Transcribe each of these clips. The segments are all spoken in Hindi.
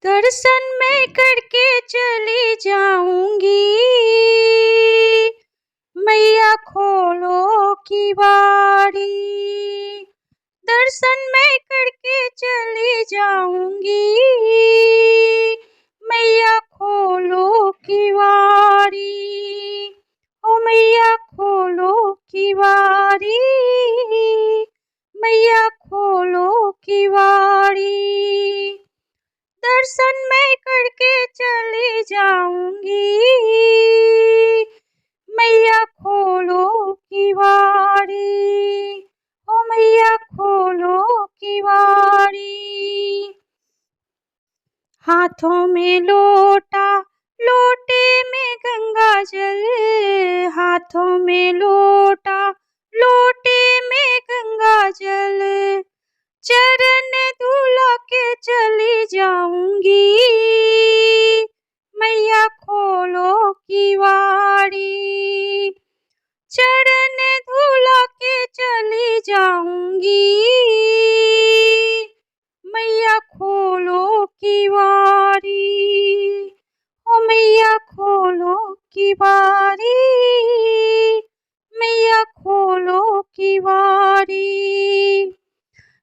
दर्शन मैं करके चली जाऊंगी, मैया खोलो किवाड़ी। दर्शन मैं करके चली जाऊंगी, मैया खोलो किवाड़ी। ओ मैया खोलो किवाड़ी, मैया खोलो किवाड़ी। दर्शन मैं करके चली जाऊंगी, मैया खोलो किवाड़ी। ओ मैया खोलो किवाड़ी। हाथों में लोटा, लोटे में गंगा जल। हाथों में लोटा, लोटे में गंगा जल। चरण धुला के चली जाऊंगी, मैया खोलो किवाड़ी। चरण धुला के चली जाऊंगी, मैया खोलो किवाड़ी। ओ मैया खोलो किवाड़ी, मैया खोलो किवाड़ी।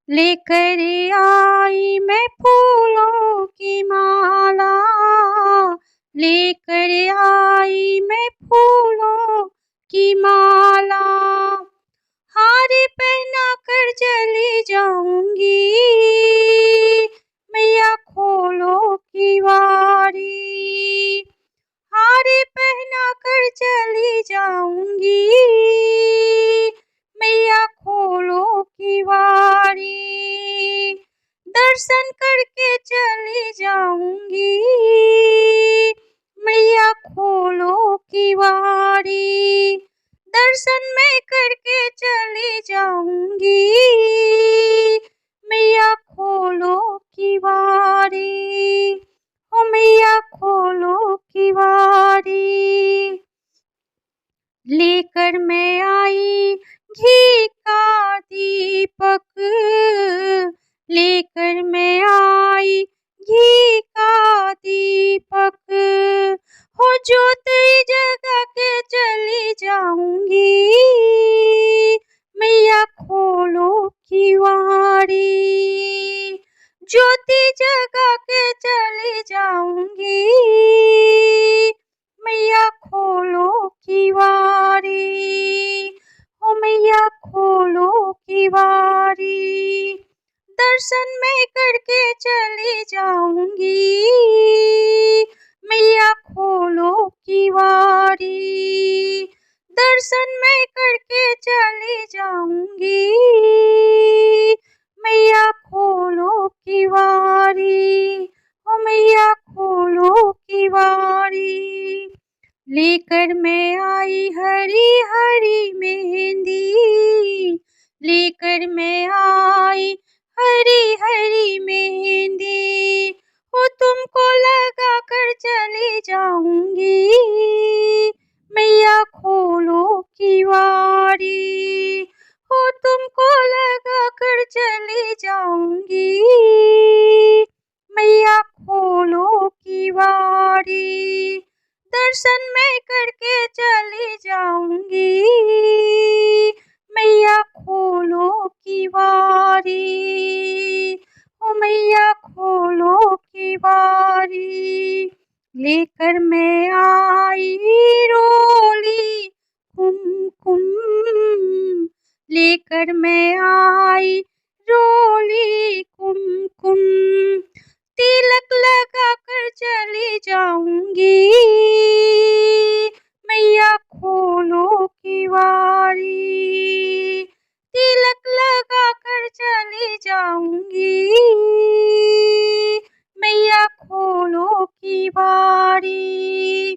लेकर आई मैं फूलों की माला, लेकर आई मैं फूलों की माला। हार पहना कर चली जाऊंगी, मैया खोलो किवाड़ी। हार पहना कर चली जाऊंगी, मैया खोलो किवाड़ी। दर्शन करके चली जाऊंगी, मैया खोलो किवाड़ी। दर्शन मैं करके चली जाऊंगी, मैया खोलो किवाड़ी। ओ मैया खोलो किवाड़ी। लेकर मैं आई घी का दीपक, लेकर मैं आई घी का दीपक। हो ज्योत जगा के चली जाऊंगी, मैया खोलो किवाड़ी। ज्योति जगा के चली जाऊंगी, मैया खोलो किवाड़ी। ओ मैया खोलो किवाड़ी। दर्शन मैं करके चली जाऊंगी, मैया खोलो किवाड़ी। दर्शन मैं करके चली जाऊंगी, मैया खोलो किवाड़ी। ओ मैया खोलो किवाड़ी। लेकर मैं आई हरी हरी मेहंदी, लेकर मैं आई हरी हरी मेहंदी। वो तुमको लगा कर चली जाऊंगी, मैया खोलो किवाड़ी। हो तुमको लगा कर चली जाऊंगी, मैया खोलो किवाड़ी। दर्शन मैं करके चली जाऊंगी, मैया खोलो किवाड़ी। ओ मैया खोलो किवाड़ी। लेकर मैं आई रोली कुमकुम, लेकर मैं आई रोली कुमकुम। तिलक लगा कर चली जाऊंगी, मैया खोलो किवाड़ी। तिलक लगा कर चली जाऊंगी, मैया खोलो किवाड़ी।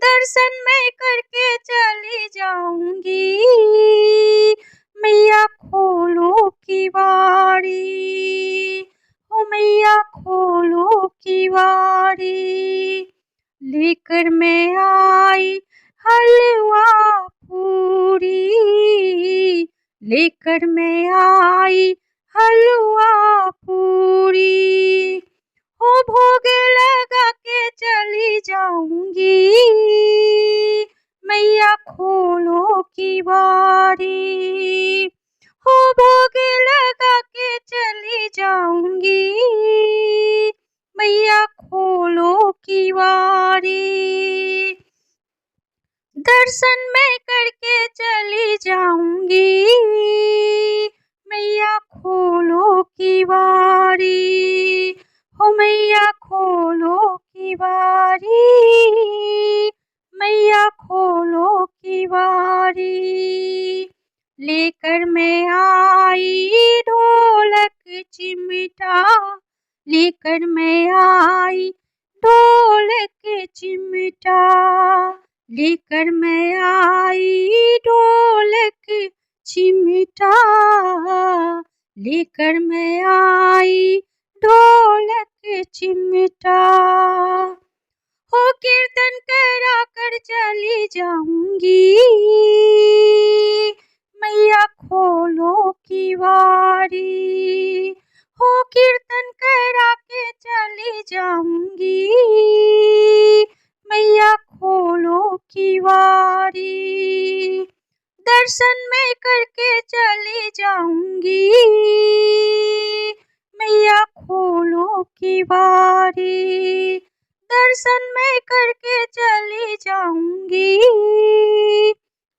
दर्शन मैं करके चली जाऊंगी, मैया खोलो किवाड़ी। ओ मैया खोलो किवाड़ी। लेकर मैं आई हलवा पूरी, लेकर मैं आई हलवा पूरी। हो भोग दर्शन मैं करके चली जाऊंगी, मैया खोलो किवारी, हो मैया खोलो किवारी, मैया खोलो किवारी। लेकर मैं आई ढोलक चिमटा, लेकर मैं आई ढोलक चिमटा, लेकर मैं आई ढोलक चिमटा, लेकर मैं आई ढोलक चिमटा। हो कीर्तन करा कर चली जाऊंगी, मैया खोलो किवारी, हो कीर्तन करा के चली जाऊंगी, मैया खोलो किवारी। दर्शन मैं करके चली जाऊंगी, मैया खोलो किवारी। दर्शन मैं करके चली जाऊंगी,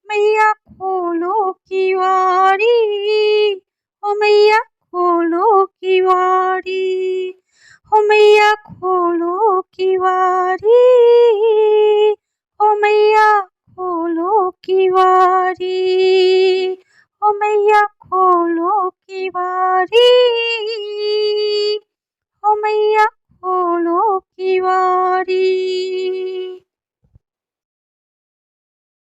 मैया खोलो किवारी, ओ मैया खोलो किवारी, हो मैया खोलो किवारी, ओ मैया खोलो किवारी, ओ मैया खोलो किवारी, ओ मैया खोलो किवारी।